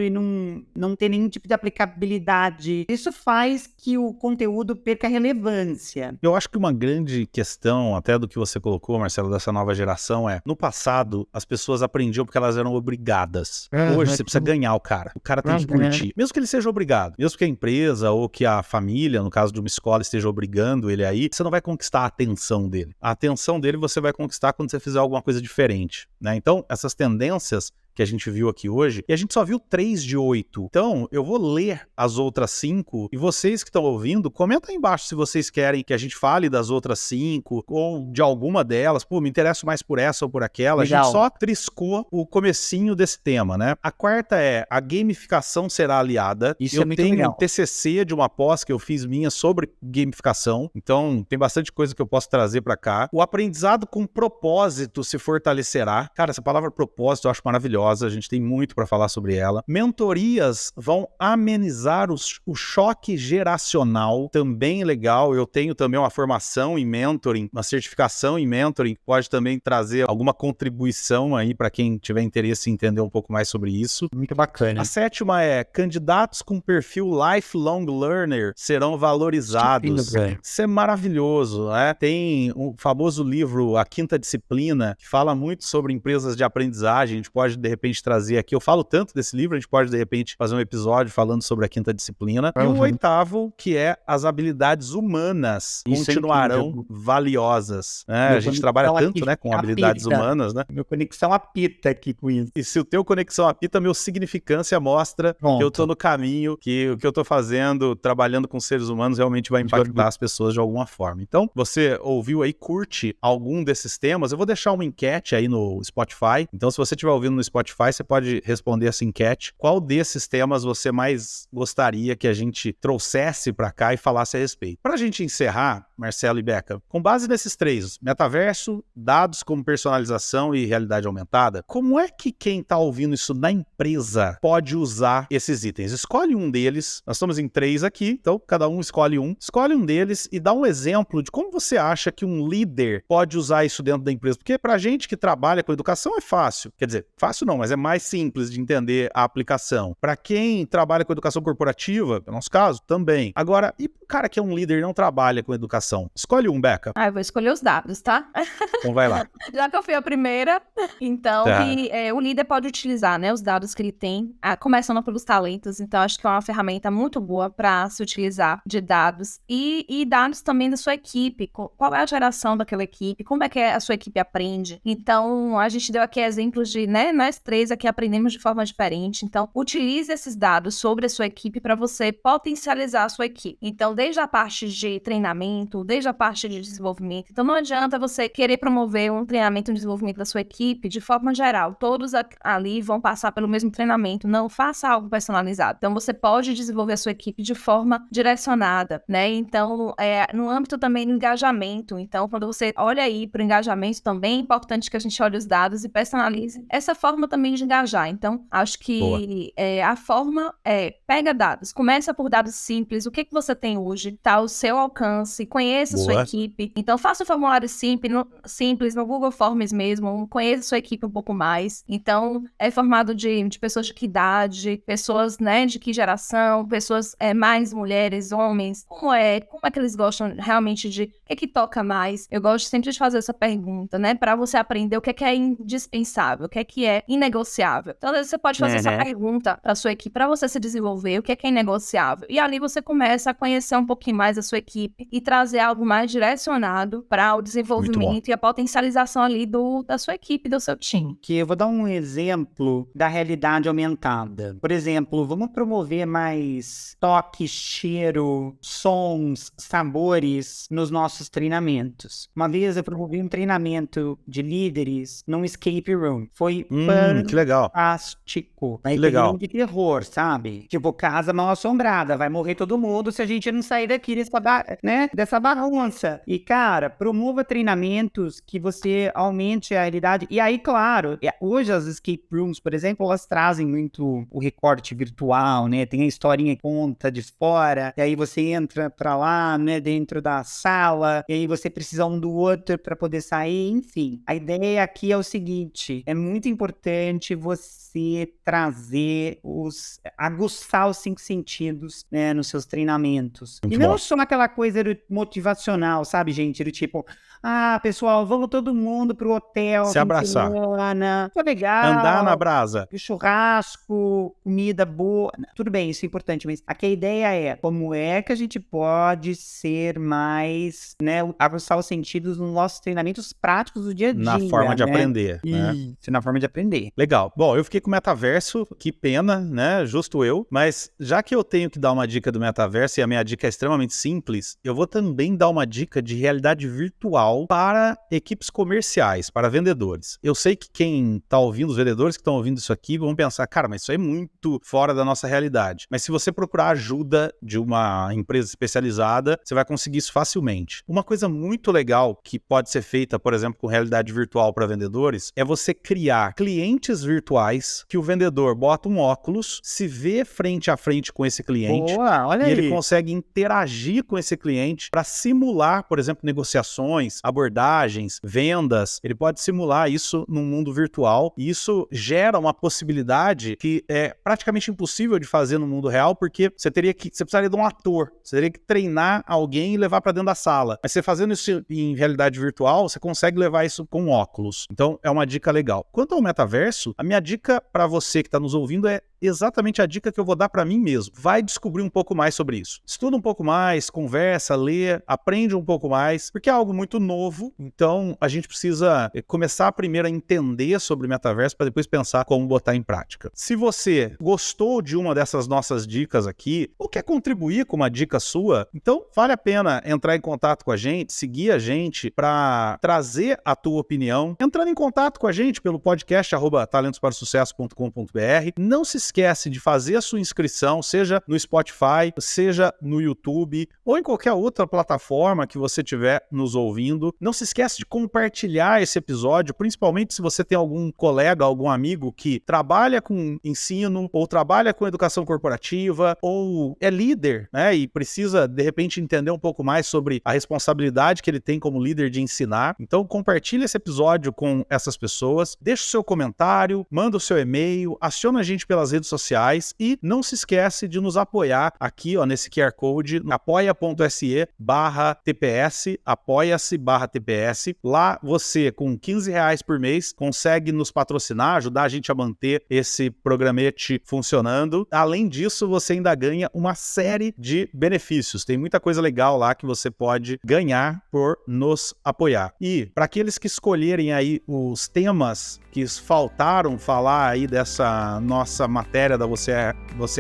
e não ter nenhum tipo de aplicabilidade, isso faz que o conteúdo perca relevância. Eu acho que uma grande questão, até do que você colocou, Marcelo, dessa nova geração no passado, as pessoas aprendiam porque elas eram obrigadas. Hoje, você precisa ganhar o cara. O cara tem que curtir. Mesmo que ele seja obrigado. Mesmo que a empresa ou que a família, no caso de uma escola, esteja obrigando ele aí, você não vai conquistar a atenção dele. A atenção dele você vai conquistar quando você fizer alguma coisa diferente, né? Então, essas tendências que a gente viu aqui hoje, e a gente só viu 3 de 8. Então, eu vou ler as outras 5, e vocês que estão ouvindo, comenta aí embaixo se vocês querem que a gente fale das outras 5, ou de alguma delas. Me interesso mais por essa ou por aquela. Legal. A gente só triscou o comecinho desse tema, né? A quarta a gamificação será aliada. Isso é muito legal. Eu tenho um TCC de uma pós que eu fiz minha sobre gamificação, então tem bastante coisa que eu posso trazer pra cá. O aprendizado com propósito se fortalecerá. Cara, essa palavra propósito eu acho maravilhosa. A gente tem muito para falar sobre ela. Mentorias vão amenizar o choque geracional, também legal. Eu tenho também uma formação em mentoring, uma certificação em mentoring, que pode também trazer alguma contribuição aí para quem tiver interesse em entender um pouco mais sobre isso. Muito bacana. A sétima candidatos com perfil lifelong learner serão valorizados. Isso é maravilhoso, né? Tem o famoso livro A Quinta Disciplina, que fala muito sobre empresas de aprendizagem. A gente pode, de repente, trazer aqui. Eu falo tanto desse livro, a gente pode, de repente, fazer um episódio falando sobre a quinta disciplina. E o oitavo, que é as habilidades humanas continuarão valiosas. Né? A gente trabalha tanto, né, com habilidades humanas, né? Meu conexão apita aqui com isso. E se o teu conexão apita, meu significância mostra que eu tô no caminho, que o que eu tô fazendo, trabalhando com seres humanos, realmente vai impactar as pessoas de alguma forma. Então, você ouviu aí, curte algum desses temas? Eu vou deixar uma enquete aí no Spotify. Então, se você estiver ouvindo no Spotify, você pode responder essa enquete. Qual desses temas você mais gostaria que a gente trouxesse pra cá e falasse a respeito? Pra gente encerrar, Marcelo e Beca, com base nesses três, metaverso, dados como personalização e realidade aumentada, como é que quem tá ouvindo isso na empresa pode usar esses itens? Escolhe um deles, nós estamos em 3 aqui, então cada um escolhe um deles e dá um exemplo de como você acha que um líder pode usar isso dentro da empresa, porque pra gente que trabalha com educação é fácil, quer dizer, fácil não, mas é mais simples de entender a aplicação. Pra quem trabalha com educação corporativa, no nosso caso, também. Agora, e pro cara que é um líder e não trabalha com educação? Escolhe um, Beca. Eu vou escolher os dados, tá? Então vai lá. Já que eu fui a primeira, então o líder pode utilizar, né, os dados que ele tem, começando pelos talentos, então acho que é uma ferramenta muito boa para se utilizar de dados e dados também da sua equipe, qual é a geração daquela equipe, como é que a sua equipe aprende. Então, a gente deu aqui exemplos de, né, nós 3 aqui aprendemos de forma diferente, então utilize esses dados sobre a sua equipe para você potencializar a sua equipe. Então, desde a parte de treinamento, desde a parte de desenvolvimento. Então, não adianta você querer promover um treinamento e um desenvolvimento da sua equipe de forma geral. Todos ali vão passar pelo mesmo treinamento. Não faça algo personalizado. Então, você pode desenvolver a sua equipe de forma direcionada, né? Então, no âmbito também do engajamento. Então, quando você olha aí para o engajamento, também é importante que a gente olhe os dados e personalize essa forma também de engajar. Então, acho que a forma pega dados. Começa por dados simples. O que você tem hoje? Tá ao seu alcance. Conheça a sua equipe. Então, faça um formulário simples no Google Forms mesmo. Conheça a sua equipe um pouco mais. Então, é formado de pessoas de que idade, pessoas, né, de que geração, pessoas mais mulheres, homens. Como é que eles gostam realmente de... O que toca mais? Eu gosto sempre de fazer essa pergunta, né? Para você aprender o que é indispensável, o que é inegociável. Então, às vezes, você pode fazer essa pergunta para sua equipe, para você se desenvolver, o que é inegociável. E ali você começa a conhecer um pouquinho mais a sua equipe e trazer algo mais direcionado para o desenvolvimento e a potencialização ali da sua equipe, do seu time. Que eu vou dar um exemplo da realidade aumentada. Por exemplo, vamos promover mais toque, cheiro, sons, sabores nos nossos treinamentos. Uma vez eu promovi um treinamento de líderes num escape room. Foi que legal. Fantástico. Que legal. De terror, sabe? Tipo, casa mal assombrada, vai morrer todo mundo se a gente não sair daqui dessa bagunça. E, cara, promova treinamentos que você aumente a realidade. E aí, claro, hoje as escape rooms, por exemplo, elas trazem muito o recorte virtual, né? Tem a historinha que conta de fora, e aí você entra pra lá, né, dentro da sala, e aí você precisa um do outro pra poder sair, enfim. A ideia aqui é o seguinte, é muito importante você aguçar os 5 sentidos, né, nos seus treinamentos. Muito não só aquela coisa motivacional, sabe, gente? Do tipo, pessoal, vamos todo mundo pro hotel. Se abraçar. Tá legal. Andar na brasa. Churrasco, comida boa. Tudo bem, isso é importante, mas aqui a ideia é como é que a gente pode ser mais, né, aguçar os sentidos nos nossos treinamentos práticos do dia a dia. Na forma de aprender. Isso, na forma de aprender. Legal. Bom, eu fiquei com o metaverso, que pena, né? Justo eu. Mas já que eu tenho que dar uma dica do metaverso e a minha dica é extremamente simples, eu vou também dar uma dica de realidade virtual para equipes comerciais, para vendedores. Eu sei que quem tá ouvindo, os vendedores que estão ouvindo isso aqui, vão pensar, cara, mas isso é muito fora da nossa realidade. Mas se você procurar ajuda de uma empresa especializada, você vai conseguir isso facilmente. Uma coisa muito legal que pode ser feita, por exemplo, com realidade virtual para vendedores, é você criar clientes virtuais que o vendedor bota um óculos, se vê frente a frente com esse cliente. Boa, olha e aí. ele consegue interagir com esse cliente para simular, por exemplo, negociações, abordagens, vendas. Ele pode simular isso num mundo virtual e isso gera uma possibilidade que é praticamente impossível de fazer no mundo real, porque você precisaria de um ator, você teria que treinar alguém e levar para dentro da sala. Mas você fazendo isso em realidade virtual, você consegue levar isso com óculos. Então é uma dica legal. Quanto ao metaverso, a minha dica para você que está nos ouvindo é exatamente a dica que eu vou dar para mim mesmo. Vai descobrir um pouco mais sobre isso. Estuda um pouco mais, conversa, lê, aprende um pouco mais, porque é algo muito novo, então a gente precisa começar primeiro a entender sobre o metaverso para depois pensar como botar em prática. Se você gostou de uma dessas nossas dicas aqui, ou quer contribuir com uma dica sua, então vale a pena entrar em contato com a gente, seguir a gente para trazer a tua opinião, entrando em contato com a gente pelo podcast @talentosparosucesso.com.br. Não se esquece de fazer a sua inscrição, seja no Spotify, seja no YouTube ou em qualquer outra plataforma que você estiver nos ouvindo. Não se esquece de compartilhar esse episódio, principalmente se você tem algum colega, algum amigo que trabalha com ensino ou trabalha com educação corporativa ou é líder, né, e precisa de repente entender um pouco mais sobre a responsabilidade que ele tem como líder de ensinar. Então compartilha esse episódio com essas pessoas, deixa o seu comentário, manda o seu e-mail, aciona a gente pelas redes sociais e não se esquece de nos apoiar aqui, ó, nesse QR Code, apoia.se/TPS, apoia-se/TPS. Lá você, com R$15 por mês, consegue nos patrocinar, ajudar a gente a manter esse programete funcionando. Além disso, você ainda ganha uma série de benefícios. Tem muita coisa legal lá que você pode ganhar por nos apoiar. E para aqueles que escolherem aí os temas que faltaram falar aí dessa nossa matéria da Você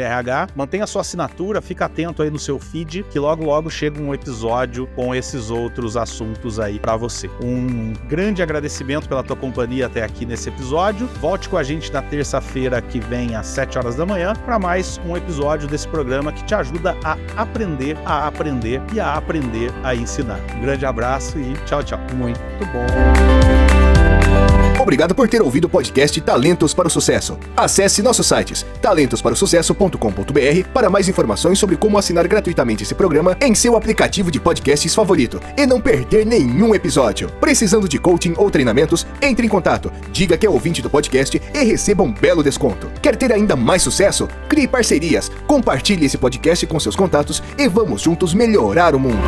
RH, mantenha a sua assinatura, fica atento aí no seu feed, que logo logo chega um episódio com esses outros assuntos aí pra você. Um grande agradecimento pela tua companhia até aqui nesse episódio. Volte com a gente na terça-feira que vem às 7 horas da manhã para mais um episódio desse programa que te ajuda a aprender e a aprender a ensinar. Um grande abraço e tchau, tchau. Muito bom. Obrigado por ter ouvido o podcast Talentos para o Sucesso. Acesse nossos sites talentosparosucesso.com.br para mais informações sobre como assinar gratuitamente esse programa em seu aplicativo de podcasts favorito e não perder nenhum episódio. Precisando de coaching ou treinamentos, entre em contato, diga que é ouvinte do podcast e receba um belo desconto. Quer ter ainda mais sucesso? Crie parcerias, compartilhe esse podcast com seus contatos e vamos juntos melhorar o mundo.